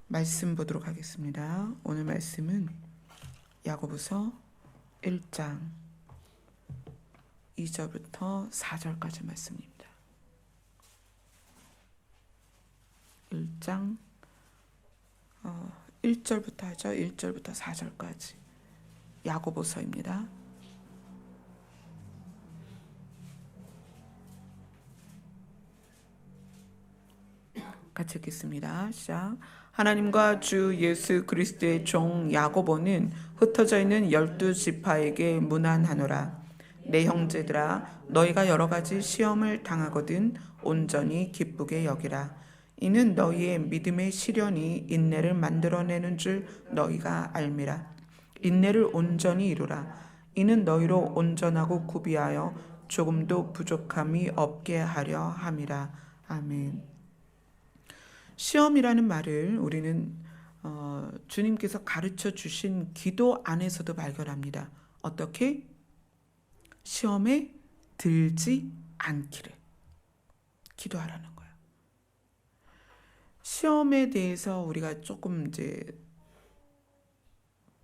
말씀 보도록 하겠습니다. 오늘 말씀은 야고보서 1장 2절부터 4절까지 말씀입니다. 1장 1절부터 하죠. 1절부터 4절까지 야고보서입니다. 같이 읽겠습니다. 시작. 하나님과 주 예수 그리스도의 종 야고보는 흩어져 있는 12지파에게 문안하노라. 내 형제들아, 너희가 여러 가지 시험을 당하거든 온전히 기쁘게 여기라. 이는 너희의 믿음의 시련이 인내를 만들어내는 줄 너희가 알미라. 인내를 온전히 이루라. 이는 너희로 온전하고 구비하여 조금도 부족함이 없게 하려 함이라. 아멘. 시험이라는 말을 우리는 주님께서 가르쳐 주신 기도 안에서도 발견합니다. 어떻게? 시험에 들지 않기를 기도하라는 거예요. 시험에 대해서 우리가 조금 이제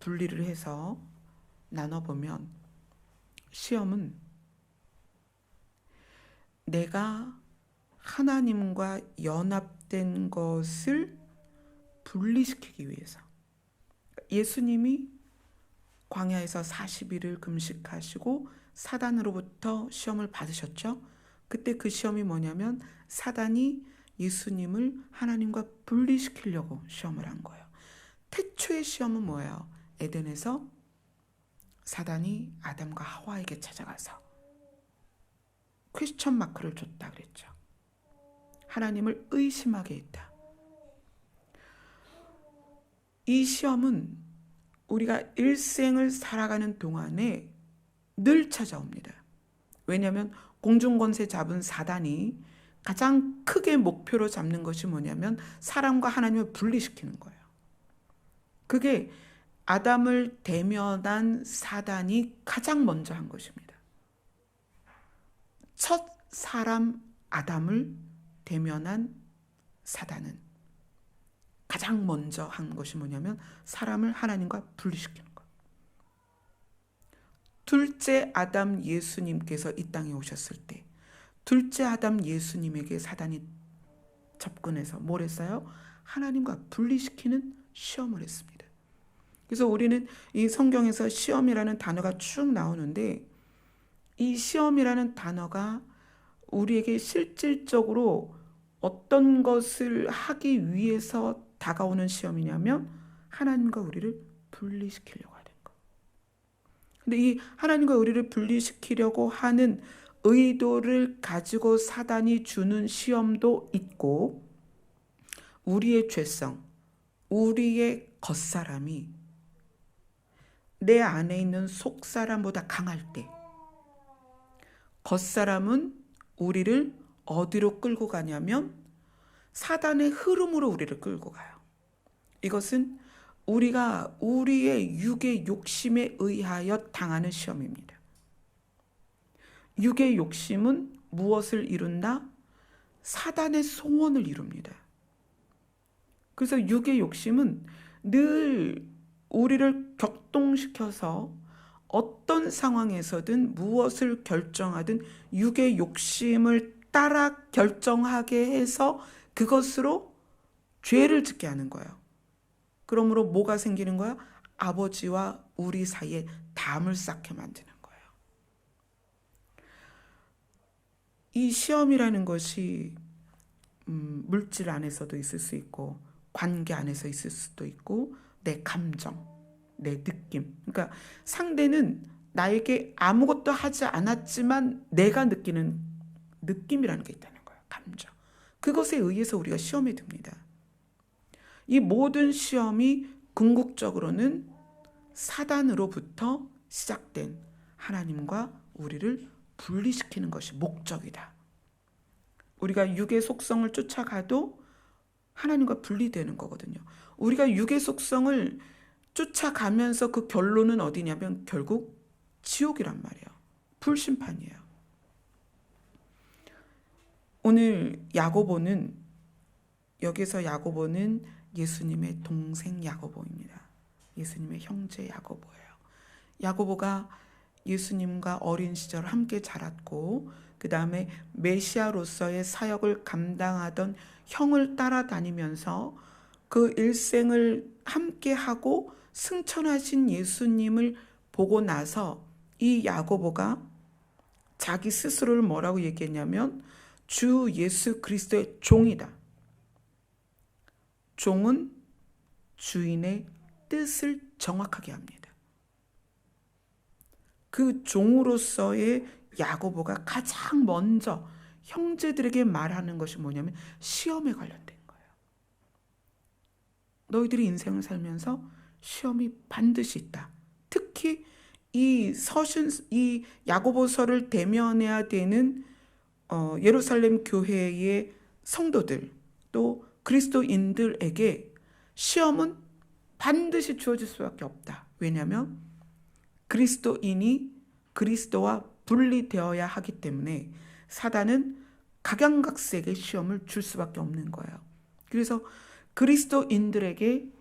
분리를 해서 나눠보면 시험은 내가 하나님과 연합된 것을 분리시키기 위해서 예수님이 광야에서 40일을 금식하시고 사단으로부터 시험을 받으셨죠. 그때 그 시험이 뭐냐면 사단이 예수님을 하나님과 분리시키려고 시험을 한 거예요. 태초의 시험은 뭐예요? 에덴에서 사단이 아담과 하와에게 찾아가서 퀘스천 마크를 줬다 그랬죠. 하나님을 의심하게 했다. 이 시험은 우리가 일생을 살아가는 동안에 늘 찾아옵니다. 왜냐하면 공중권세 잡은 사단이 가장 크게 목표로 잡는 것이 뭐냐면 사람과 하나님을 분리시키는 거예요. 그게 아담을 대면한 사단이 가장 먼저 한 것입니다. 첫 사람 아담을 대면한 사단은 가장 먼저 한 것이 뭐냐면 사람을 하나님과 분리시키는 것. 둘째 아담 예수님께서 이 땅에 오셨을 때 둘째 아담 예수님에게 사단이 접근해서 뭘 했어요? 하나님과 분리시키는 시험을 했습니다. 그래서 우리는 이 성경에서 시험이라는 단어가 쭉 나오는데 이 시험이라는 단어가 우리에게 실질적으로 어떤 것을 하기 위해서 다가오는 시험이냐면 하나님과 우리를 분리시키려고 하는 것. 근데 이 하나님과 우리를 분리시키려고 하는 의도를 가지고 사단이 주는 시험도 있고 우리의 죄성, 우리의 겉사람이 내 안에 있는 속사람보다 강할 때 겉사람은 우리를 어디로 끌고 가냐면 사단의 흐름으로 우리를 끌고 가요. 이것은 우리가 우리의 육의 욕심에 의하여 당하는 시험입니다. 육의 욕심은 무엇을 이룬다? 사단의 소원을 이룹니다. 그래서 육의 욕심은 늘 우리를 격동시켜서 어떤 상황에서든 무엇을 결정하든 육의 욕심을 따라 결정하게 해서 그것으로 죄를 짓게 하는 거예요. 그러므로 뭐가 생기는 거야? 아버지와 우리 사이에 담을 쌓게 만드는 거예요. 이 시험이라는 것이 물질 안에서도 있을 수 있고 관계 안에서 있을 수도 있고 내 감정, 내 느낌. 그러니까 상대는 나에게 아무것도 하지 않았지만 내가 느끼는 느낌이라는 게 있다는 거예요. 감정. 그것에 의해서 우리가 시험에 듭니다. 이 모든 시험이 궁극적으로는 사단으로부터 시작된 하나님과 우리를 분리시키는 것이 목적이다. 우리가 육의 속성을 쫓아가도 하나님과 분리되는 거거든요. 우리가 육의 속성을 쫓아가면서 그 결론은 어디냐면 결국 지옥이란 말이에요. 불심판이에요. 오늘 야고보는 여기서 야고보는 예수님의 동생 야고보입니다. 예수님의 형제 야고보예요. 야고보가 예수님과 어린 시절 함께 자랐고 그 다음에 메시아로서의 사역을 감당하던 형을 따라다니면서 그 일생을 함께하고 승천하신 예수님을 보고 나서 이 야고보가 자기 스스로를 뭐라고 얘기했냐면 주 예수 그리스도의 종이다. 종은 주인의 뜻을 정확하게 합니다. 그 종으로서의 야고보가 가장 먼저 형제들에게 말하는 것이 뭐냐면 시험에 관련된 거예요. 너희들이 인생을 살면서 시험이 반드시 있다. 특히 이 야고보서를 대면해야 되는 예루살렘 교회의 성도들 또 그리스도인들에게 시험은 반드시 주어질 수밖에 없다. 왜냐하면 그리스도인이 그리스도와 분리되어야 하기 때문에 사단은 각양각색의 시험을 줄 수밖에 없는 거예요. 그래서 그리스도인들에게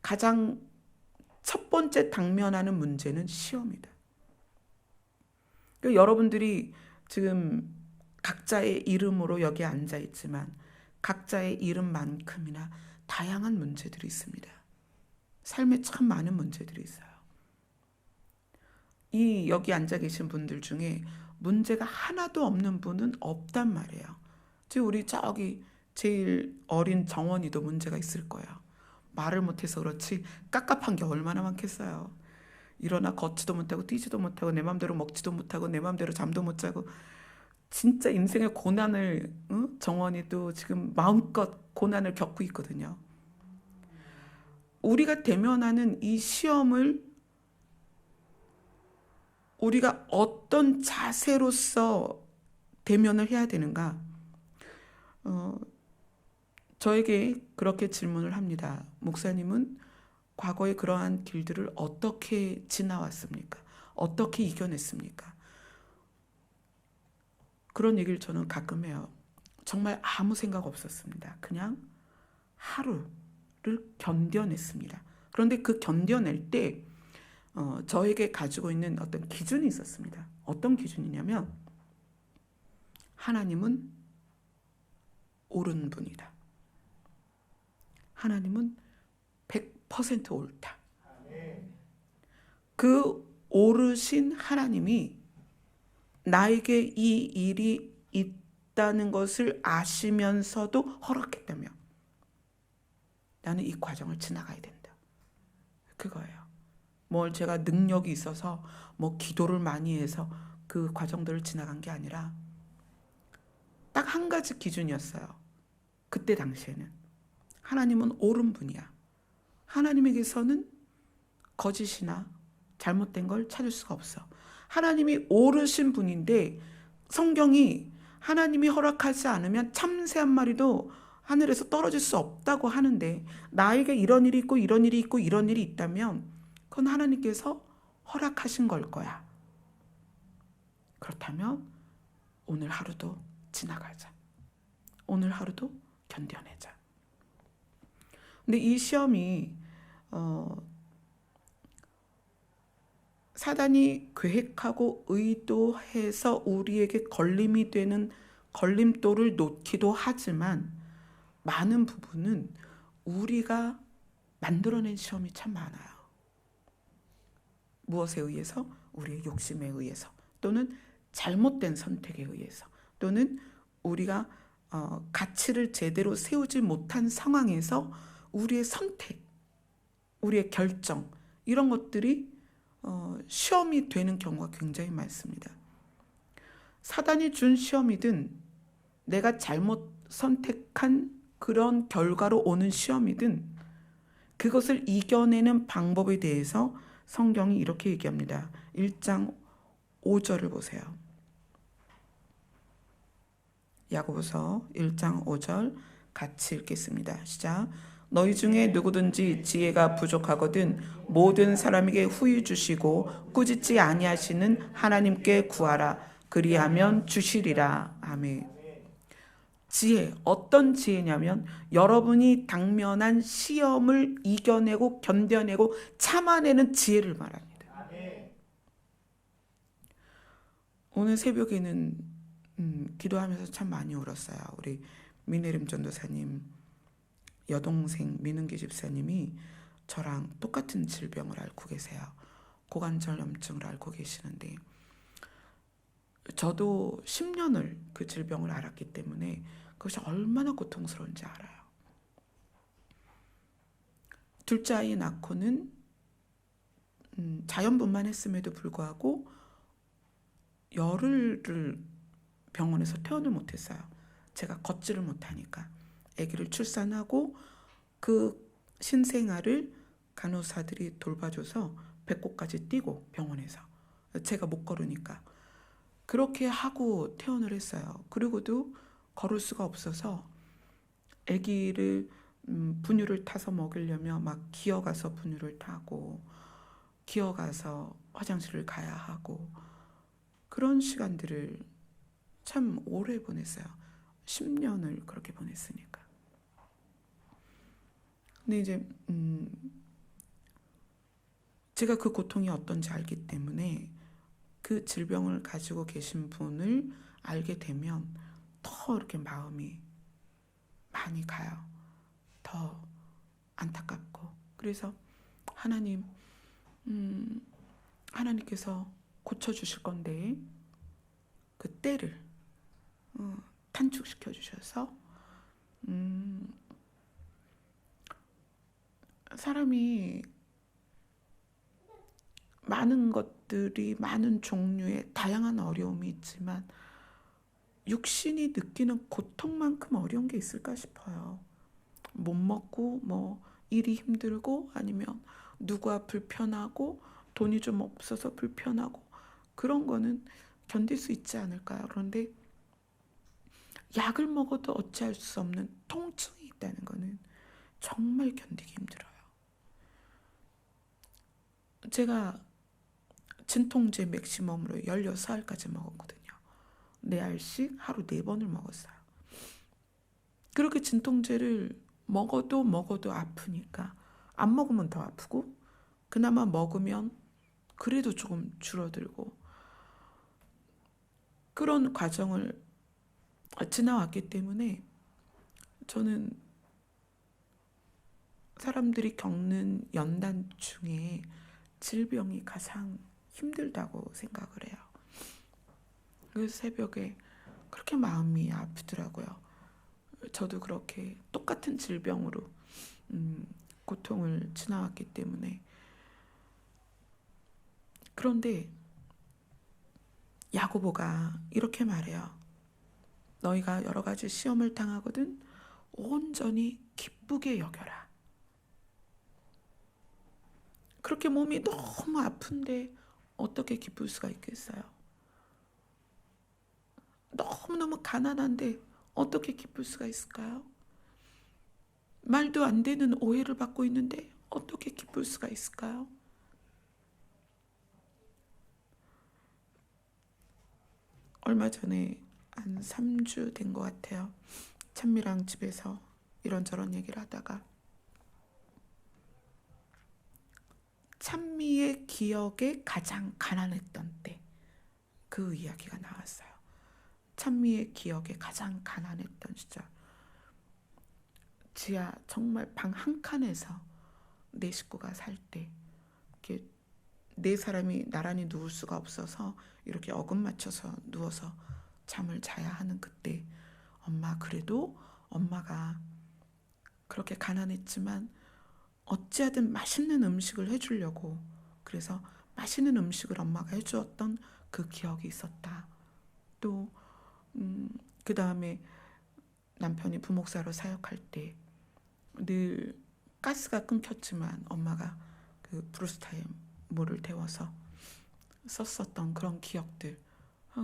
가장 첫 번째 당면하는 문제는 시험이다. 그러니까 여러분들이 지금 각자의 이름으로 여기에 앉아 있지만 각자의 이름만큼이나 다양한 문제들이 있습니다. 삶에 참 많은 문제들이 있어요. 이 여기 앉아 계신 분들 중에 문제가 하나도 없는 분은 없단 말이에요. 지금 우리 저기 제일 어린 정원이도 문제가 있을 거예요. 말을 못해서 그렇지 깝깝한 게 얼마나 많겠어요. 일어나 걷지도 못하고 뛰지도 못하고 내 맘대로 먹지도 못하고 내 맘대로 잠도 못 자고 진짜 인생의 고난을 정원이도 지금 마음껏 고난을 겪고 있거든요. 우리가 대면하는 이 시험을 우리가 어떤 자세로서 대면을 해야 되는가? 저에게 그렇게 질문을 합니다. 목사님은 과거에 그러한 길들을 어떻게 지나왔습니까? 어떻게 이겨냈습니까? 그런 얘기를 저는 가끔 해요. 정말 아무 생각 없었습니다. 그냥 하루를 견뎌냈습니다. 그런데 그 견뎌낼 때 저에게 가지고 있는 어떤 기준이 있었습니다. 어떤 기준이냐면 하나님은 옳은 분이다. 하나님은 100% 옳다. 그 옳으신 하나님이 나에게 이 일이 있다는 것을 아시면서도 허락했다며 나는 이 과정을 지나가야 된다. 그거예요. 뭘 제가 능력이 있어서 뭐 기도를 많이 해서 그 과정들을 지나간 게 아니라 딱 한 가지 기준이었어요. 그때 당시에는 하나님은 옳은 분이야. 하나님에게서는 거짓이나 잘못된 걸 찾을 수가 없어. 하나님이 옳으신 분인데 성경이 하나님이 허락하지 않으면 참새 한 마리도 하늘에서 떨어질 수 없다고 하는데 나에게 이런 일이 있고 이런 일이 있고 이런 일이 있다면 그건 하나님께서 허락하신 걸 거야. 그렇다면 오늘 하루도 지나가자. 오늘 하루도 견뎌내자. 근데 이 시험이 사단이 계획하고 의도해서 우리에게 걸림이 되는 걸림돌을 놓기도 하지만 많은 부분은 우리가 만들어낸 시험이 참 많아요. 무엇에 의해서? 우리의 욕심에 의해서 또는 잘못된 선택에 의해서 또는 우리가 가치를 제대로 세우지 못한 상황에서 우리의 선택, 우리의 결정 이런 것들이 시험이 되는 경우가 굉장히 많습니다. 사단이 준 시험이든 내가 잘못 선택한 그런 결과로 오는 시험이든 그것을 이겨내는 방법에 대해서 성경이 이렇게 얘기합니다. 1장 5절을 보세요. 야고보서 1장 5절 같이 읽겠습니다. 시작. 너희 중에 누구든지 지혜가 부족하거든 모든 사람에게 후히 주시고 꾸짖지 아니하시는 하나님께 구하라. 그리하면 주시리라. 아멘. 지혜, 어떤 지혜냐면 여러분이 당면한 시험을 이겨내고 견뎌내고 참아내는 지혜를 말합니다. 오늘 새벽에는 기도하면서 참 많이 울었어요. 우리 민혜림 전도사님 여동생 민은기 집사님이 저랑 똑같은 질병을 앓고 계세요. 고관절염증을 앓고 계시는데 저도 10년을 그 질병을 앓았기 때문에 그것이 얼마나 고통스러운지 알아요. 둘째 아이 낳고는 자연분만 했음에도 불구하고 열흘을 병원에서 퇴원을 못했어요. 제가 걷지를 못하니까. 아기를 출산하고 그 신생아를 간호사들이 돌봐줘서 배꼽까지 띄고 병원에서. 제가 못 걸으니까. 그렇게 하고 퇴원을 했어요. 그리고도 걸을 수가 없어서 아기를 분유를 타서 먹이려면 막 기어가서 분유를 타고 기어가서 화장실을 가야 하고 그런 시간들을 참 오래 보냈어요. 10년을 그렇게 보냈으니까. 근데 이제 제가 그 고통이 어떤지 알기 때문에 그 질병을 가지고 계신 분을 알게 되면 더 이렇게 마음이 많이 가요. 더 안타깝고. 그래서 하나님, 하나님께서 고쳐주실 건데 그 때를 단축시켜 주셔서 사람이 많은 것들이 많은 종류의 다양한 어려움이 있지만 육신이 느끼는 고통만큼 어려운 게 있을까 싶어요. 못 먹고 뭐 일이 힘들고 아니면 누가 불편하고 돈이 좀 없어서 불편하고 그런 거는 견딜 수 있지 않을까요? 그런데 약을 먹어도 어찌할 수 없는 통증이 있다는 거는 정말 견디기 힘들어요. 제가 진통제 맥시멈으로 16알까지 먹었거든요. 4알씩 하루 4번을 먹었어요. 그렇게 진통제를 먹어도 아프니까 안 먹으면 더 아프고 그나마 먹으면 그래도 조금 줄어들고 그런 과정을 지나왔기 때문에 저는 사람들이 겪는 연단 중에 질병이 가장 힘들다고 생각을 해요. 그래서 새벽에 그렇게 마음이 아프더라고요. 저도 그렇게 똑같은 질병으로 고통을 지나왔기 때문에. 그런데 야고보가 이렇게 말해요. 너희가 여러 가지 시험을 당하거든 온전히 기쁘게 여겨라. 그렇게 몸이 너무 아픈데 어떻게 기쁠 수가 있겠어요? 너무너무 가난한데 어떻게 기쁠 수가 있을까요? 말도 안 되는 오해를 받고 있는데 어떻게 기쁠 수가 있을까요? 얼마 전에 한 3주 된 것 같아요. 찬미랑 집에서 이런저런 얘기를 하다가 찬미의 기억에 가장 가난했던 때 그 이야기가 나왔어요. 찬미의 기억에 가장 가난했던 시절. 지하 정말 방 한 칸에서 네 식구가 살 때 이렇게 네 사람이 나란히 누울 수가 없어서 이렇게 어금 맞춰서 누워서 잠을 자야 하는 그때 엄마 그래도 엄마가 그렇게 가난했지만 어찌하든 맛있는 음식을 해주려고 그래서 맛있는 음식을 엄마가 해주었던 그 기억이 있었다. 또 그 다음에 남편이 부목사로 사역할 때 늘 가스가 끊겼지만 엄마가 그 브루스타임 물을 데워서 썼었던 그런 기억들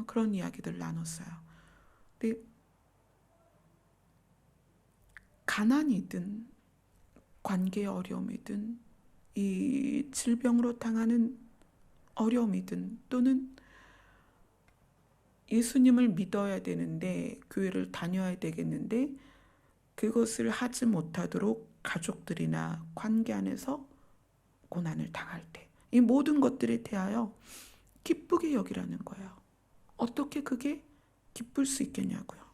그런 이야기들 나눴어요. 근데 가난이든 관계의 어려움이든 이 질병으로 당하는 어려움이든 또는 예수님을 믿어야 되는데 교회를 다녀야 되겠는데 그것을 하지 못하도록 가족들이나 관계 안에서 고난을 당할 때 이 모든 것들에 대하여 기쁘게 여기라는 거예요. 어떻게 그게 기쁠 수 있겠냐고요.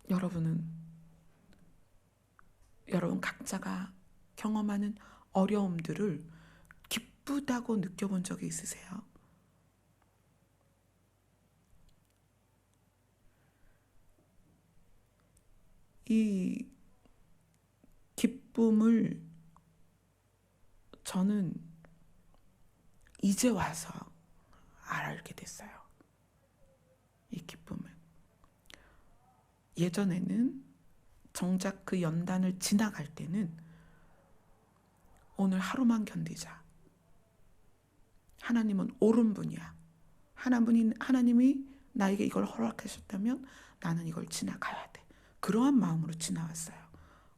여러분 각자가 경험하는 어려움들을 기쁘다고 느껴본 적이 있으세요? 이 기쁨을 저는 이제 와서 알게 됐어요. 이 기쁨을. 예전에는 정작 그 연단을 지나갈 때는 오늘 하루만 견디자. 하나님은 옳은 분이야. 하나님이 나에게 이걸 허락하셨다면 나는 이걸 지나가야 돼. 그러한 마음으로 지나왔어요.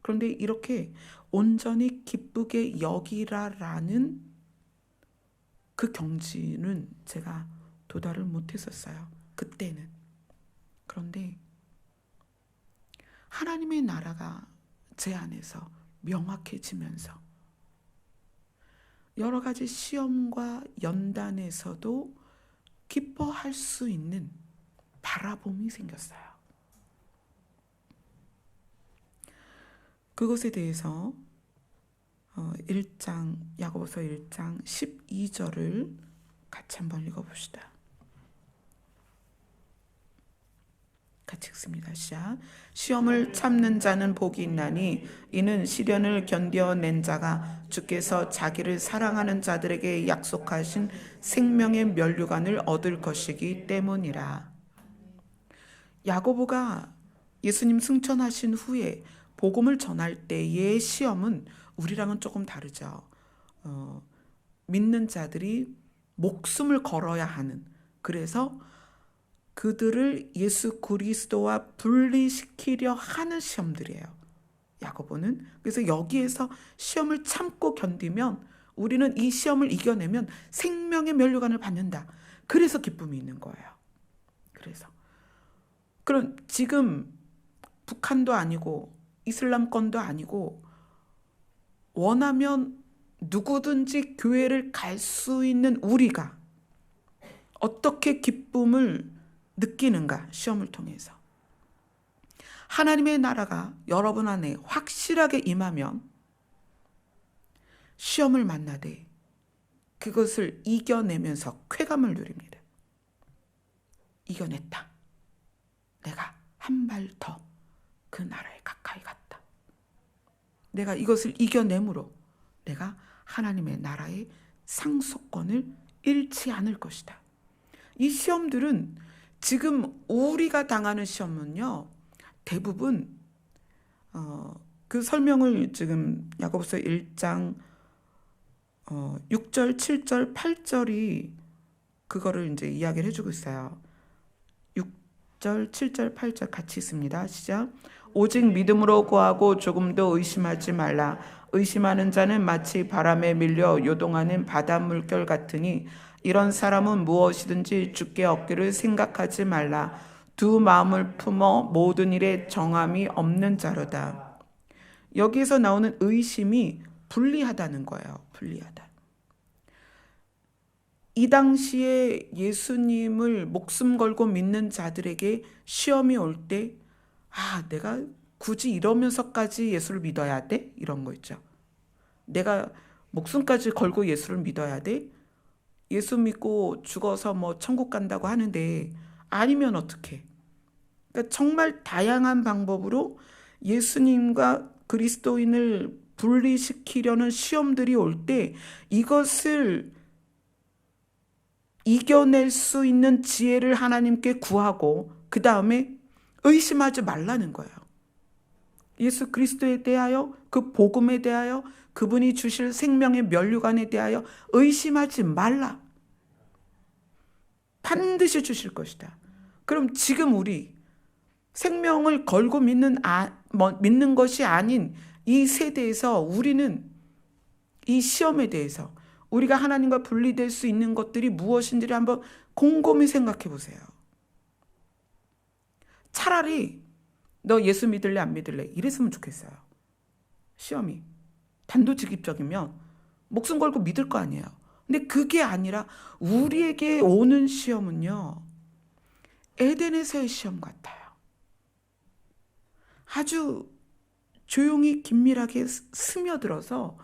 그런데 이렇게 온전히 기쁘게 여기라라는 그 경지는 제가 도달을 못했었어요. 그때는. 그런데 하나님의 나라가 제 안에서 명확해지면서 여러 가지 시험과 연단에서도 기뻐할 수 있는 바라봄이 생겼어요. 그것에 대해서 야고보서 1장 12절을 같이 한번 읽어봅시다. 같이 읽습니다. 시작. 시험을 참는 자는 복이 있나니 이는 시련을 견뎌낸 자가 주께서 자기를 사랑하는 자들에게 약속하신 생명의 면류관을 얻을 것이기 때문이라. 야고보가 예수님 승천하신 후에 복음을 전할 때의 시험은 우리랑은 조금 다르죠. 믿는 자들이 목숨을 걸어야 하는, 그래서 그들을 예수 그리스도와 분리시키려 하는 시험들이에요. 야고보는. 그래서 여기에서 시험을 참고 견디면 우리는 이 시험을 이겨내면 생명의 면류관을 받는다. 그래서 기쁨이 있는 거예요. 그럼 지금 북한도 아니고 이슬람권도 아니고 원하면 누구든지 교회를 갈 수 있는 우리가 어떻게 기쁨을 느끼는가? 시험을 통해서. 하나님의 나라가 여러분 안에 확실하게 임하면 시험을 만나되 그것을 이겨내면서 쾌감을 누립니다. 이겨냈다. 내가 한 발 더 그 나라에 가까이 갔다. 내가 이것을 이겨내므로 내가 하나님의 나라의 상속권을 잃지 않을 것이다. 이 시험들은 지금 우리가 당하는 시험은요, 대부분 그 설명을 지금 야고보서 1장 6절, 7절, 8절이 그거를 이제 이야기를 해주고 있어요. 6절, 7절, 8절 같이 있습니다. 시작. 오직 믿음으로 구하고 조금도 의심하지 말라. 의심하는 자는 마치 바람에 밀려 요동하는 바다 물결 같으니 이런 사람은 무엇이든지 주께 얻기를 생각하지 말라. 두 마음을 품어 모든 일에 정함이 없는 자로다. 여기에서 나오는 의심이 불리하다는 거예요. 불리하다. 이 당시에 예수님을 목숨 걸고 믿는 자들에게 시험이 올 때 내가 굳이 이러면서까지 예수를 믿어야 돼? 이런 거 있죠. 내가 목숨까지 걸고 예수를 믿어야 돼? 예수 믿고 죽어서 뭐 천국 간다고 하는데 아니면 어떡해? 그러니까 정말 다양한 방법으로 예수님과 그리스도인을 분리시키려는 시험들이 올 때 이것을 이겨낼 수 있는 지혜를 하나님께 구하고 그 다음에 의심하지 말라는 거예요. 예수 그리스도에 대하여, 그 복음에 대하여, 그분이 주실 생명의 면류관에 대하여 의심하지 말라. 반드시 주실 것이다. 그럼 지금 우리 생명을 걸고 믿는 것이 아닌 이 세대에서 우리는 이 시험에 대해서 우리가 하나님과 분리될 수 있는 것들이 무엇인지를 한번 곰곰이 생각해 보세요. 차라리 너 예수 믿을래 안 믿을래 이랬으면 좋겠어요. 시험이 단도직입적이면 목숨 걸고 믿을 거 아니에요. 근데 그게 아니라 우리에게 오는 시험은요, 에덴에서의 시험 같아요. 아주 조용히 긴밀하게 스며들어서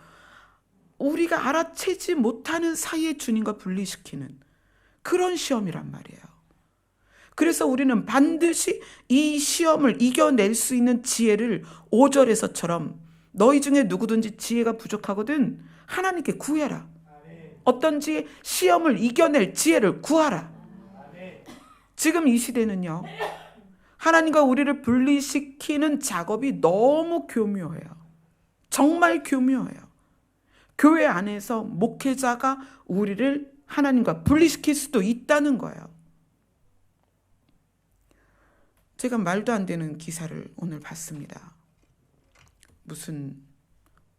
우리가 알아채지 못하는 사이에 주님과 분리시키는 그런 시험이란 말이에요. 그래서 우리는 반드시 이 시험을 이겨낼 수 있는 지혜를 5절에서처럼 너희 중에 누구든지 지혜가 부족하거든 하나님께 구해라. 어떤지 시험을 이겨낼 지혜를 구하라. 지금 이 시대는요, 하나님과 우리를 분리시키는 작업이 너무 교묘해요. 정말 교묘해요. 교회 안에서 목회자가 우리를 하나님과 분리시킬 수도 있다는 거예요. 제가 말도 안 되는 기사를 오늘 봤습니다. 무슨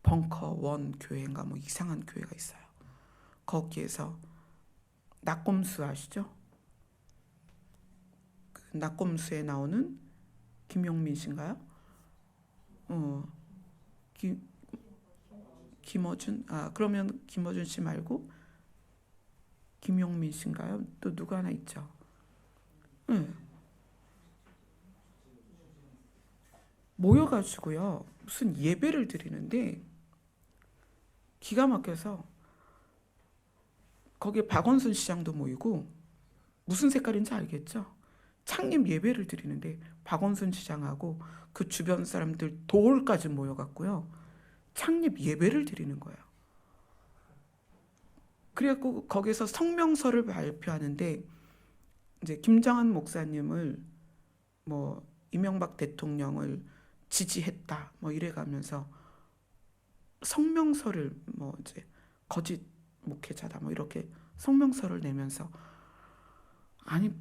벙커원 교회인가 뭐 이상한 교회가 있어요. 거기에서 낙곰수 아시죠? 그 낙곰수에 나오는 김용민 씨인가요? 김어준? 그러면 김어준 씨 말고 김용민 씨인가요? 또 누구 하나 있죠? 모여가지고요, 무슨 예배를 드리는데 기가 막혀서 거기에 박원순 시장도 모이고, 무슨 색깔인지 알겠죠? 창립 예배를 드리는데 박원순 시장하고 그 주변 사람들 돌까지 모여갖고요, 창립 예배를 드리는 거예요. 그래갖고 거기서 성명서를 발표하는데, 이제 김정한 목사님을 뭐 이명박 대통령을 지지했다 뭐 이래가면서 성명서를 뭐 이제 거짓 목회자다 뭐 이렇게 성명서를 내면서, 아니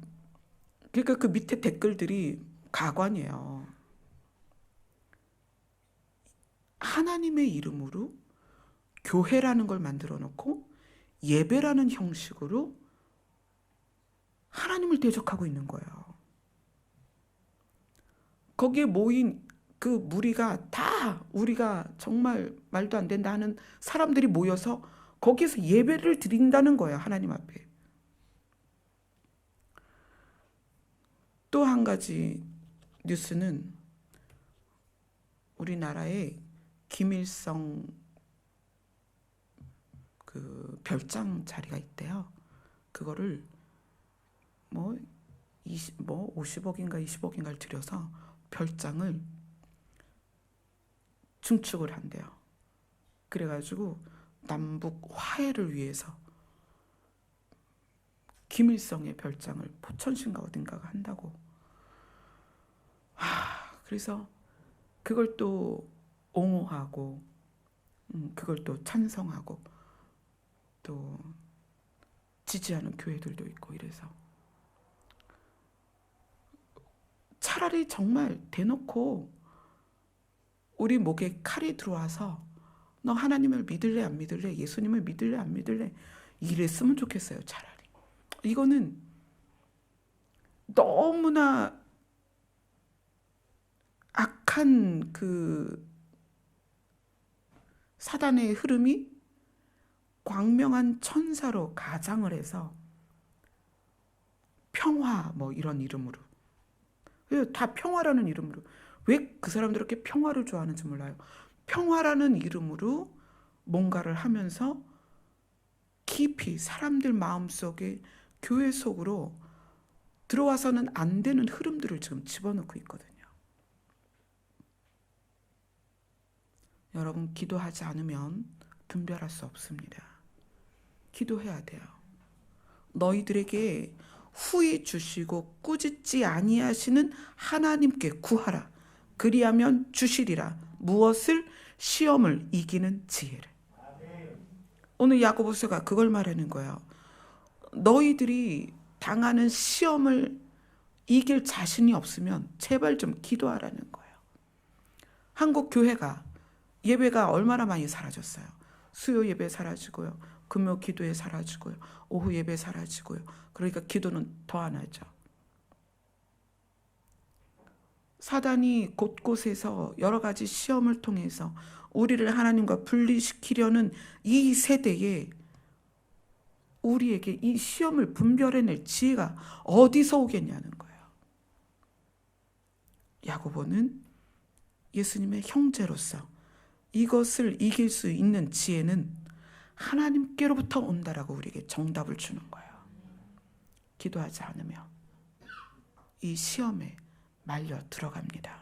그러니까 그 밑에 댓글들이 가관이에요. 하나님의 이름으로 교회라는 걸 만들어 놓고 예배라는 형식으로 하나님을 대적하고 있는 거예요. 거기에 모인 그 무리가 다 우리가 정말 말도 안 된다 하는 사람들이 모여서 거기에서 예배를 드린다는 거예요, 하나님 앞에. 또 한 가지 뉴스는 우리나라에 김일성 그 별장 자리가 있대요. 그거를 뭐 50억인가 20억인가를 들여서 별장을 증축을 한대요. 그래가지고 남북 화해를 위해서 김일성의 별장을 포천시인가 어딘가가 한다고. 그래서 그걸 또 옹호하고, 그걸 또 찬성하고, 또 지지하는 교회들도 있고 이래서 차라리 정말 대놓고 우리 목에 칼이 들어와서 너 하나님을 믿을래 안 믿을래, 예수님을 믿을래 안 믿을래 이랬으면 좋겠어요. 차라리. 이거는 너무나 악한 그 사단의 흐름이 광명한 천사로 가장을 해서 평화 뭐 이런 이름으로, 다 평화라는 이름으로, 왜 그 사람들 이렇게 평화를 좋아하는지 몰라요. 평화라는 이름으로 뭔가를 하면서 깊이 사람들 마음속에 교회 속으로 들어와서는 안 되는 흐름들을 지금 집어넣고 있거든요. 여러분, 기도하지 않으면 분별할 수 없습니다. 기도해야 돼요. 너희들에게 후히 주시고 꾸짖지 아니하시는 하나님께 구하라. 그리하면 주시리라. 무엇을? 시험을 이기는 지혜를. 오늘 야고보서가 그걸 말하는 거예요. 너희들이 당하는 시험을 이길 자신이 없으면 제발 좀 기도하라는 거예요. 한국 교회가 예배가 얼마나 많이 사라졌어요. 수요 예배 사라지고요. 금요 기도에 사라지고요. 오후 예배 사라지고요. 그러니까 기도는 더 안 하죠. 사단이 곳곳에서 여러 가지 시험을 통해서 우리를 하나님과 분리시키려는 이 세대에 우리에게 이 시험을 분별해낼 지혜가 어디서 오겠냐는 거예요. 야고보는 예수님의 형제로서 이것을 이길 수 있는 지혜는 하나님께로부터 온다라고 우리에게 정답을 주는 거예요. 기도하지 않으면 이 시험에 말려 들어갑니다.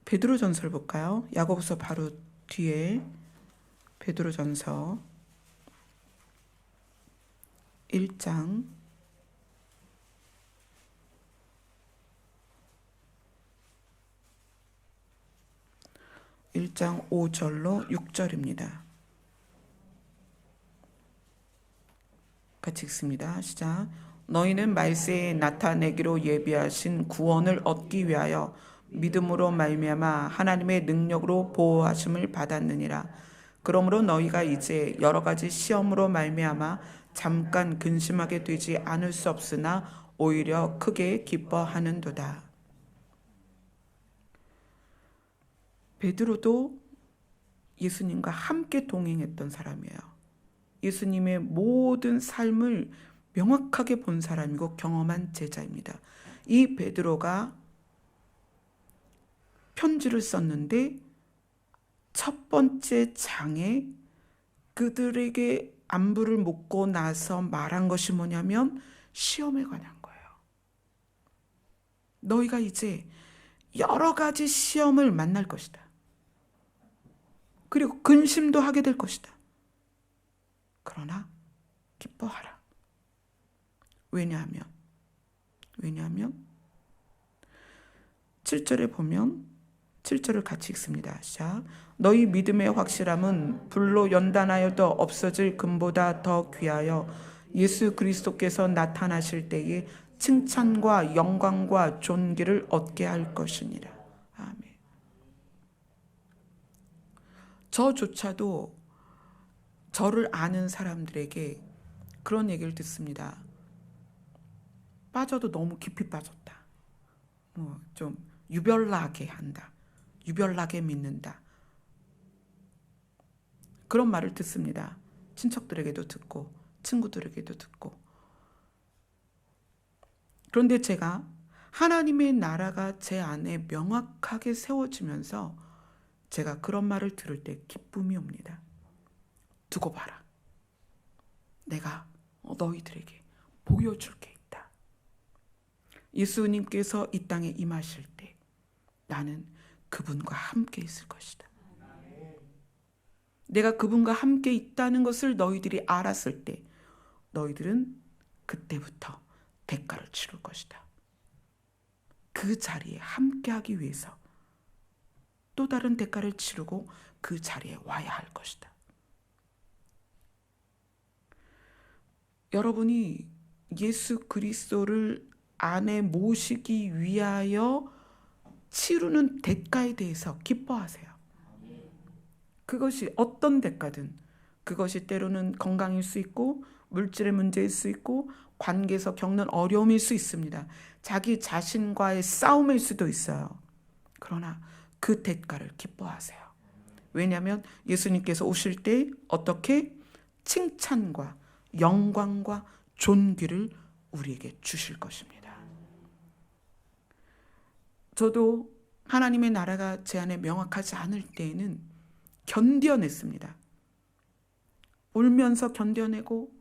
베드로전서를 볼까요? 야고보서 바로 뒤에 베드로전서 1장 5절로 6절입니다. 같이 읽습니다. 시작. 너희는 말세에 나타내기로 예비하신 구원을 얻기 위하여 믿음으로 말미암아 하나님의 능력으로 보호하심을 받았느니라. 그러므로 너희가 이제 여러 가지 시험으로 말미암아 잠깐 근심하게 되지 않을 수 없으나 오히려 크게 기뻐하는도다. 베드로도 예수님과 함께 동행했던 사람이에요. 예수님의 모든 삶을 명확하게 본 사람이고 경험한 제자입니다. 이 베드로가 편지를 썼는데 첫 번째 장에 그들에게 안부를 묻고 나서 말한 것이 뭐냐면 시험에 관한 거예요. 너희가 이제 여러 가지 시험을 만날 것이다. 그리고 근심도 하게 될 것이다. 그러나 기뻐하라. 왜냐하면 7절에 보면 7절을 같이 읽습니다. 자, 너희 믿음의 확실함은 불로 연단하여도 없어질 금보다 더 귀하여 예수 그리스도께서 나타나실 때에 칭찬과 영광과 존귀를 얻게 할 것이니라. 아멘. 저조차도 저를 아는 사람들에게 그런 얘기를 듣습니다. 빠져도 너무 깊이 빠졌다. 좀 유별나게 한다. 유별나게 믿는다. 그런 말을 듣습니다. 친척들에게도 듣고 친구들에게도 듣고. 그런데 제가 하나님의 나라가 제 안에 명확하게 세워지면서 제가 그런 말을 들을 때 기쁨이 옵니다. 두고 봐라. 내가 너희들에게 보여줄 게 있다. 예수님께서 이 땅에 임하실 때 나는 그분과 함께 있을 것이다. 내가 그분과 함께 있다는 것을 너희들이 알았을 때 너희들은 그때부터 대가를 치를 것이다. 그 자리에 함께하기 위해서 또 다른 대가를 치르고 그 자리에 와야 할 것이다. 여러분이 예수 그리스도를 안에 모시기 위하여 치르는 대가에 대해서 기뻐하세요. 그것이 어떤 대가든, 그것이 때로는 건강일 수 있고 물질의 문제일 수 있고 관계에서 겪는 어려움일 수 있습니다. 자기 자신과의 싸움일 수도 있어요. 그러나 그 대가를 기뻐하세요. 왜냐하면 예수님께서 오실 때 어떻게 칭찬과 영광과 존귀를 우리에게 주실 것입니다. 저도 하나님의 나라가 제 안에 명확하지 않을 때에는 견뎌냈습니다. 울면서 견뎌내고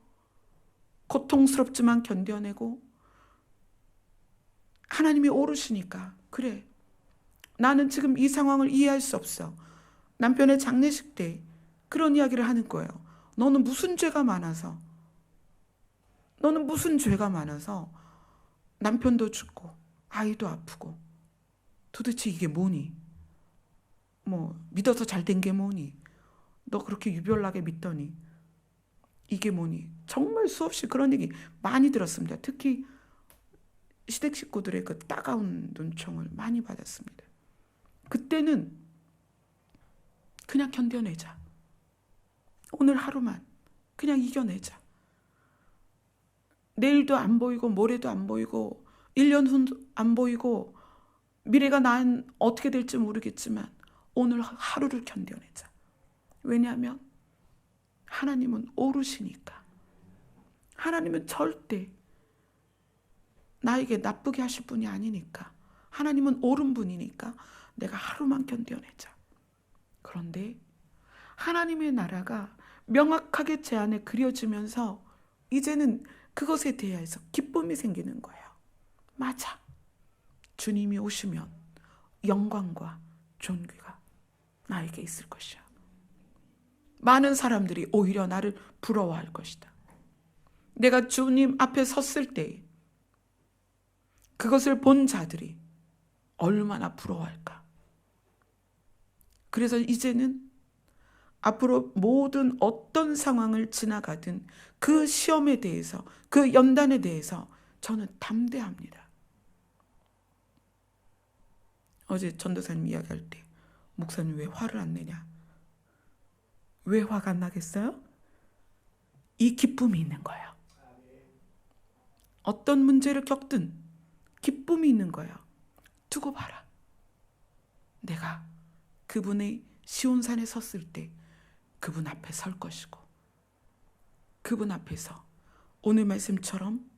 고통스럽지만 견뎌내고 하나님이 오르시니까 그래, 나는 지금 이 상황을 이해할 수 없어. 남편의 장례식 때 그런 이야기를 하는 거예요. 너는 무슨 죄가 많아서 남편도 죽고 아이도 아프고 도대체 이게 뭐니? 믿어서 잘 된 게 뭐니? 너 그렇게 유별나게 믿더니 이게 뭐니? 정말 수없이 그런 얘기 많이 들었습니다. 특히 시댁 식구들의 그 따가운 눈총을 많이 받았습니다. 그때는 그냥 견뎌내자. 오늘 하루만 그냥 이겨내자. 내일도 안 보이고 모레도 안 보이고 1년 후도 안 보이고 미래가 난 어떻게 될지 모르겠지만 오늘 하루를 견뎌내자. 왜냐하면 하나님은 오르시니까. 하나님은 절대 나에게 나쁘게 하실 분이 아니니까. 하나님은 옳은 분이니까 내가 하루만 견뎌내자. 그런데 하나님의 나라가 명확하게 제 안에 그려지면서 이제는 그것에 대해서 기쁨이 생기는 거예요. 맞아. 주님이 오시면 영광과 존귀가 나에게 있을 것이야. 많은 사람들이 오히려 나를 부러워할 것이다. 내가 주님 앞에 섰을 때 그것을 본 자들이 얼마나 부러워할까. 그래서 이제는 앞으로 모든 어떤 상황을 지나가든 그 시험에 대해서, 그 연단에 대해서 저는 담대합니다. 어제 전도사님 이야기할 때 목사님 왜 화를 안 내냐? 왜 화가 안 나겠어요? 이 기쁨이 있는 거예요. 어떤 문제를 겪든 기쁨이 있는 거예요. 두고 봐라. 내가 그분의 시온산에 섰을 때 그분 앞에 설 것이고 그분 앞에서 오늘 말씀처럼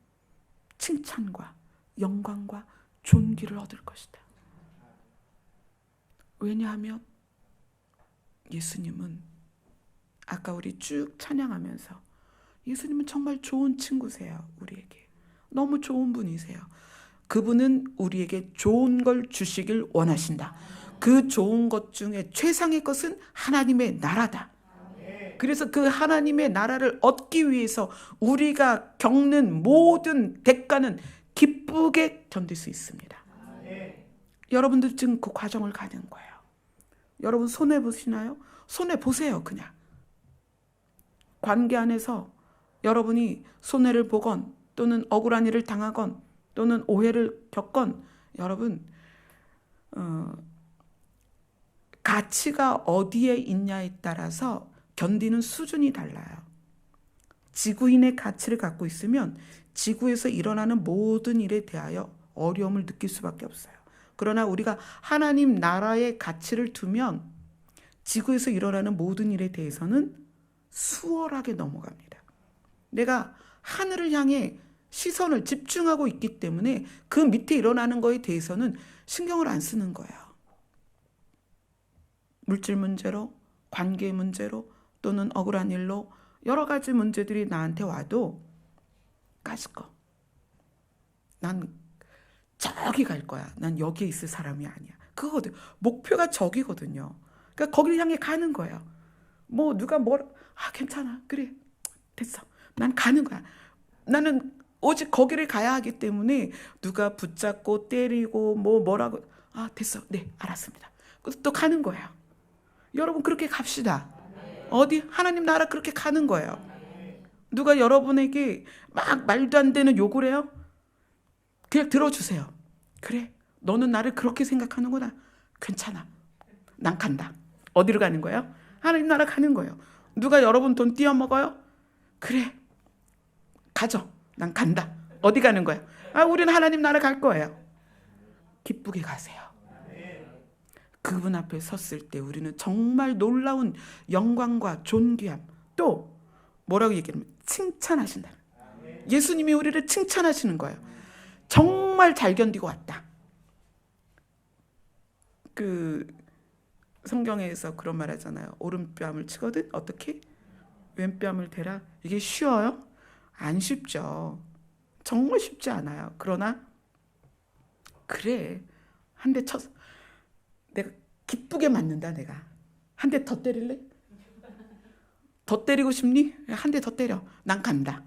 칭찬과 영광과 존귀를 얻을 것이다. 왜냐하면 예수님은 아까 우리 쭉 찬양하면서 예수님은 정말 좋은 친구세요. 우리에게 너무 좋은 분이세요. 그분은 우리에게 좋은 걸 주시길 원하신다. 그 좋은 것 중에 최상의 것은 하나님의 나라다. 그래서 그 하나님의 나라를 얻기 위해서 우리가 겪는 모든 대가는 기쁘게 견딜 수 있습니다. 여러분들 지금 그 과정을 가는 거예요. 여러분 손해보시나요? 손해보세요. 그냥 관계 안에서 여러분이 손해를 보건 또는 억울한 일을 당하건 또는 오해를 겪건 여러분 가치가 어디에 있냐에 따라서 견디는 수준이 달라요. 지구인의 가치를 갖고 있으면 지구에서 일어나는 모든 일에 대하여 어려움을 느낄 수밖에 없어요. 그러나 우리가 하나님 나라의 가치를 두면 지구에서 일어나는 모든 일에 대해서는 수월하게 넘어갑니다. 내가 하늘을 향해 시선을 집중하고 있기 때문에 그 밑에 일어나는 거에 대해서는 신경을 안 쓰는 거예요. 물질 문제로, 관계 문제로 또는 억울한 일로 여러 가지 문제들이 나한테 와도 까짓 거. 난 저기 갈 거야. 난 여기에 있을 사람이 아니야. 그거거든. 목표가 저기거든요. 그러니까 거기를 향해 가는 거예요. 뭐 누가 괜찮아. 그래. 됐어. 난 가는 거야. 나는 오직 거기를 가야 하기 때문에 누가 붙잡고 때리고 뭐라고 됐어. 네, 알았습니다. 또 가는 거예요. 여러분 그렇게 갑시다. 어디 하나님 나라 그렇게 가는 거예요. 누가 여러분에게 막 말도 안 되는 욕을 해요? 그냥 들어주세요. 그래, 너는 나를 그렇게 생각하는구나. 괜찮아. 난 간다. 어디로 가는 거예요? 하나님 나라 가는 거예요. 누가 여러분 돈 띄어먹어요? 그래, 가죠. 난 간다. 어디 가는 거야? 우리는 하나님 나라 갈 거예요. 기쁘게 가세요. 그분 앞에 섰을 때 우리는 정말 놀라운 영광과 존귀함, 또 뭐라고 얘기하면 칭찬하신다. 예수님이 우리를 칭찬하시는 거예요. 정말 잘 견디고 왔다. 그 성경에서 그런 말 하잖아요. 오른뺨을 치거든 어떻게? 왼뺨을 대라. 이게 쉬워요? 안 쉽죠. 정말 쉽지 않아요. 그러나 그래, 한 대 쳐서 내가 기쁘게 맞는다. 내가 한 대 더 때릴래? 더 때리고 싶니? 한 대 더 때려. 난 간다.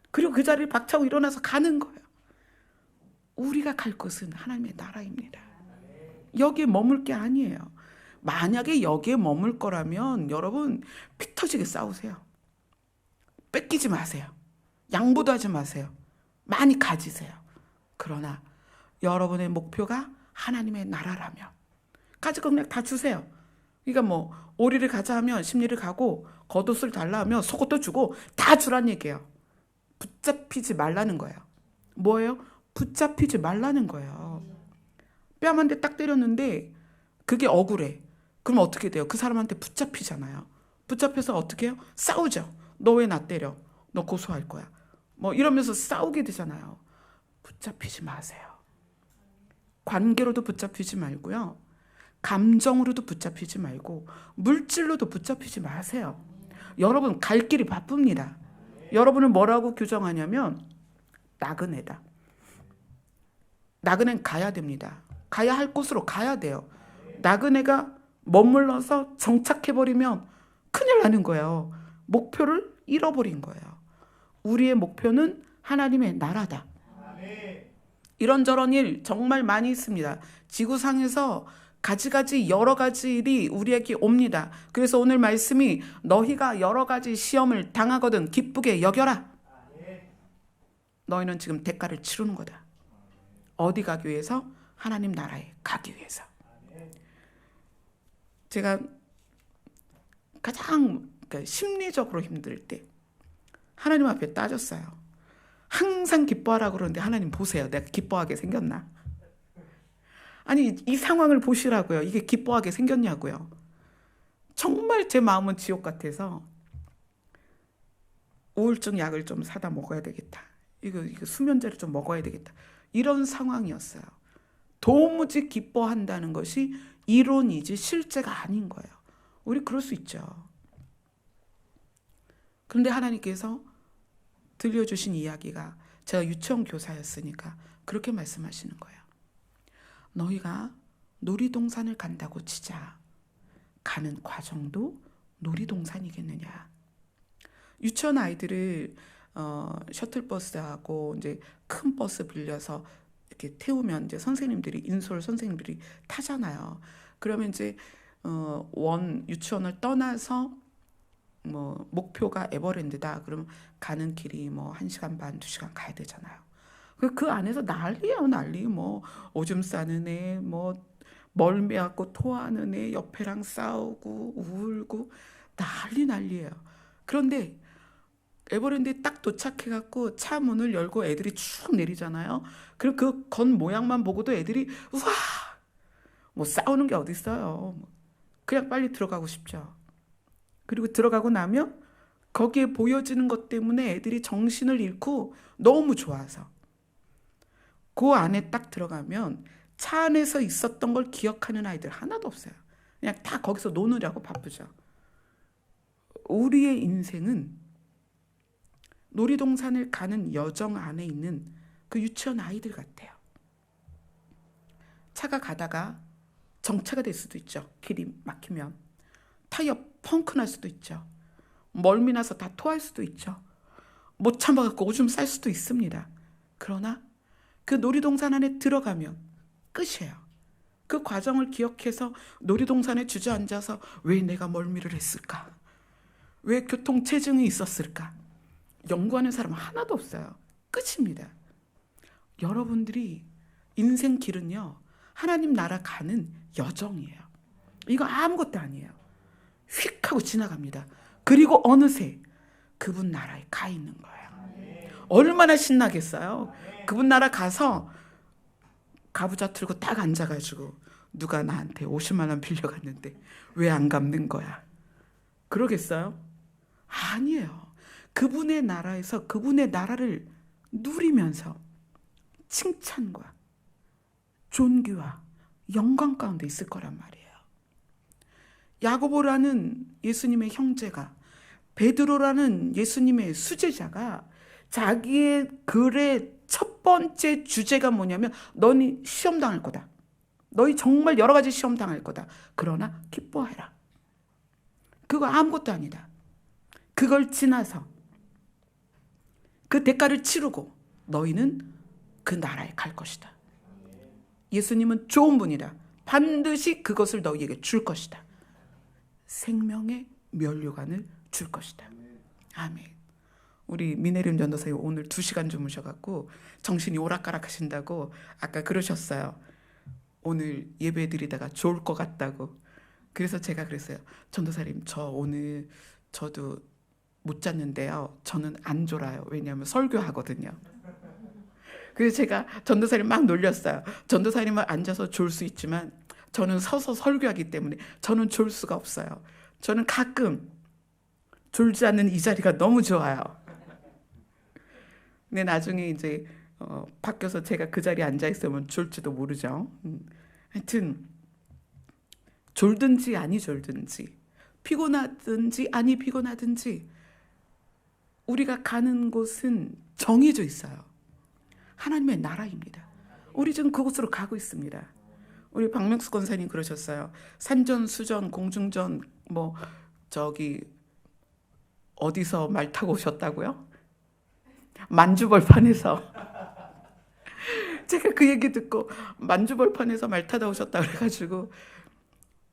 그리고 그 자리를 박차고 일어나서 가는 거예요. 우리가 갈 곳은 하나님의 나라입니다. 여기에 머물 게 아니에요. 만약에 여기에 머물 거라면 여러분 피 터지게 싸우세요. 뺏기지 마세요. 양보도 하지 마세요. 많이 가지세요. 그러나 여러분의 목표가 하나님의 나라라면 가지고 그냥 다 주세요. 그러니까 뭐 오리를 가자 하면 심리를 가고 겉옷을 달라 하면 속옷도 주고 다 주란 얘기예요. 붙잡히지 말라는 거예요. 뭐예요? 붙잡히지 말라는 거예요. 뺨 한 대 딱 때렸는데 그게 억울해. 그럼 어떻게 돼요? 그 사람한테 붙잡히잖아요. 붙잡혀서 어떻게 해요? 싸우죠. 너 왜 나 때려? 너 고소할 거야. 뭐 이러면서 싸우게 되잖아요. 붙잡히지 마세요. 관계로도 붙잡히지 말고요. 감정으로도 붙잡히지 말고 물질로도 붙잡히지 마세요. 여러분 갈 길이 바쁩니다. 여러분을 뭐라고 규정하냐면 나그네다. 나그네는 가야 됩니다. 가야 할 곳으로 가야 돼요. 나그네가 머물러서 정착해버리면 큰일 나는 거예요. 목표를 잃어버린 거예요. 우리의 목표는 하나님의 나라다. 이런저런 일 정말 많이 있습니다. 지구상에서 가지가지 여러 가지 일이 우리에게 옵니다. 그래서 오늘 말씀이 너희가 여러 가지 시험을 당하거든 기쁘게 여겨라. 너희는 지금 대가를 치르는 거다. 어디 가기 위해서? 하나님 나라에 가기 위해서. 제가 가장 심리적으로 힘들 때 하나님 앞에 따졌어요. 항상 기뻐하라고 그러는데 하나님 보세요. 내가 기뻐하게 생겼나? 아니 이 상황을 보시라고요. 이게 기뻐하게 생겼냐고요. 정말 제 마음은 지옥 같아서 우울증 약을 좀 사다 먹어야 되겠다. 이거 수면제를 좀 먹어야 되겠다. 이런 상황이었어요. 도무지 기뻐한다는 것이 이론이지 실제가 아닌 거예요. 우리 그럴 수 있죠. 그런데 하나님께서 들려주신 이야기가 제가 유치원 교사였으니까 그렇게 말씀하시는 거예요. 너희가 놀이동산을 간다고 치자. 가는 과정도 놀이동산이겠느냐. 유치원 아이들을 셔틀버스하고 이제 큰 버스 빌려서 이렇게 태우면 이제 선생님들이 인솔 선생님들이 타잖아요. 그러면 이제 유치원을 떠나서 뭐 목표가 에버랜드다. 그러면 가는 길이 뭐 1시간 반, 2시간 가야 되잖아요. 그 안에서 난리예요, 난리. 뭐 오줌 싸는 애, 뭐 멀미하고 토하는 애, 옆에랑 싸우고 울고 난리예요. 그런데 에버랜드에 딱 도착해갖고 차 문을 열고 애들이 쭉 내리잖아요. 그리고 그 건 모양만 보고도 애들이 우와! 뭐 싸우는 게 어디 있어요. 그냥 빨리 들어가고 싶죠. 그리고 들어가고 나면 거기에 보여지는 것 때문에 애들이 정신을 잃고 너무 좋아서 그 안에 딱 들어가면 차 안에서 있었던 걸 기억하는 아이들 하나도 없어요. 그냥 다 거기서 노느라고 바쁘죠. 우리의 인생은 놀이동산을 가는 여정 안에 있는 그 유치원 아이들 같아요. 차가 가다가 정체가 될 수도 있죠. 길이 막히면. 타이어 펑크 날 수도 있죠. 멀미 나서 다 토할 수도 있죠. 못 참아갖고 오줌 쌀 수도 있습니다. 그러나 그 놀이동산 안에 들어가면 끝이에요. 그 과정을 기억해서 놀이동산에 주저앉아서 왜 내가 멀미를 했을까? 왜 교통체증이 있었을까? 연구하는 사람 하나도 없어요. 끝입니다. 여러분들이 인생 길은요. 하나님 나라 가는 여정이에요. 이거 아무것도 아니에요. 휙 하고 지나갑니다. 그리고 어느새 그분 나라에 가 있는 거예요. 얼마나 신나겠어요. 그분 나라 가서 가부좌 틀고 딱 앉아가지고 누가 나한테 50만 원 빌려갔는데 왜 안 갚는 거야? 그러겠어요? 아니에요. 그분의 나라에서 그분의 나라를 누리면서 칭찬과 존귀와 영광 가운데 있을 거란 말이에요. 야고보라는 예수님의 형제가, 베드로라는 예수님의 수제자가 자기의 글의 첫 번째 주제가 뭐냐면 너희 시험 당할 거다. 너희 정말 여러 가지 시험 당할 거다. 그러나 기뻐해라. 그거 아무것도 아니다. 그걸 지나서 그 대가를 치르고 너희는 그 나라에 갈 것이다. 예수님은 좋은 분이다. 반드시 그것을 너희에게 줄 것이다. 생명의 면류관을 줄 것이다. 아멘. 우리 미네림 전도사님 오늘 2시간 주무셔갖고 정신이 오락가락 하신다고 아까 그러셨어요. 오늘 예배 드리다가 좋을 것 같다고. 그래서 제가 그랬어요. 전도사님, 저 오늘 저도 못 잤는데요. 저는 안 졸아요. 왜냐하면 설교하거든요. 그래서 제가 전도사님 막 놀렸어요. 전도사님은 앉아서 졸 수 있지만 저는 서서 설교하기 때문에 저는 졸 수가 없어요. 저는 가끔 졸지 않는 이 자리가 너무 좋아요. 근데 나중에 이제 바뀌어서 제가 그 자리에 앉아 있으면 졸지도 모르죠. 하여튼 졸든지 아니 졸든지, 피곤하든지 아니 피곤하든지 우리가 가는 곳은 정해져 있어요. 하나님의 나라입니다. 우리 지금 그곳으로 가고 있습니다. 우리 박명수 권사님 그러셨어요. 산전수전 공중전 뭐 저기 어디서 말 타고 오셨다고요? 만주벌판에서. 제가 그 얘기 듣고 만주벌판에서 말 타다 오셨다 그래가지고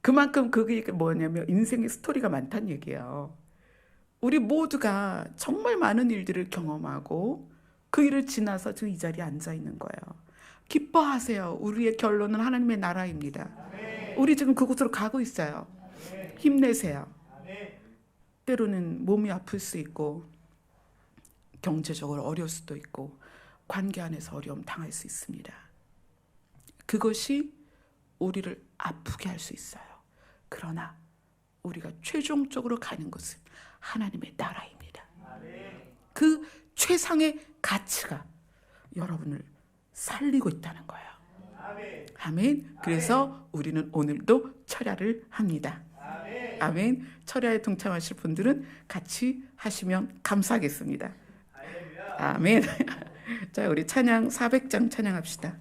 그만큼 그게 뭐냐면 인생의 스토리가 많다는 얘기예요. 우리 모두가 정말 많은 일들을 경험하고 그 일을 지나서 지금 이 자리에 앉아 있는 거예요. 기뻐하세요. 우리의 결론은 하나님의 나라입니다. 우리 지금 그곳으로 가고 있어요. 힘내세요. 때로는 몸이 아플 수 있고 경제적으로 어려울 수도 있고 관계 안에서 어려움 당할 수 있습니다. 그것이 우리를 아프게 할 수 있어요. 그러나 우리가 최종적으로 가는 것은 하나님의 나라입니다. 그 최상의 가치가 여러분을 살리고 있다는 거예요. 아멘. 그래서 우리는 오늘도 철야를 합니다. 아멘. 철야에 동참하실 분들은 같이 하시면 감사하겠습니다. 아멘. 자, 우리 찬양 400장 찬양합시다.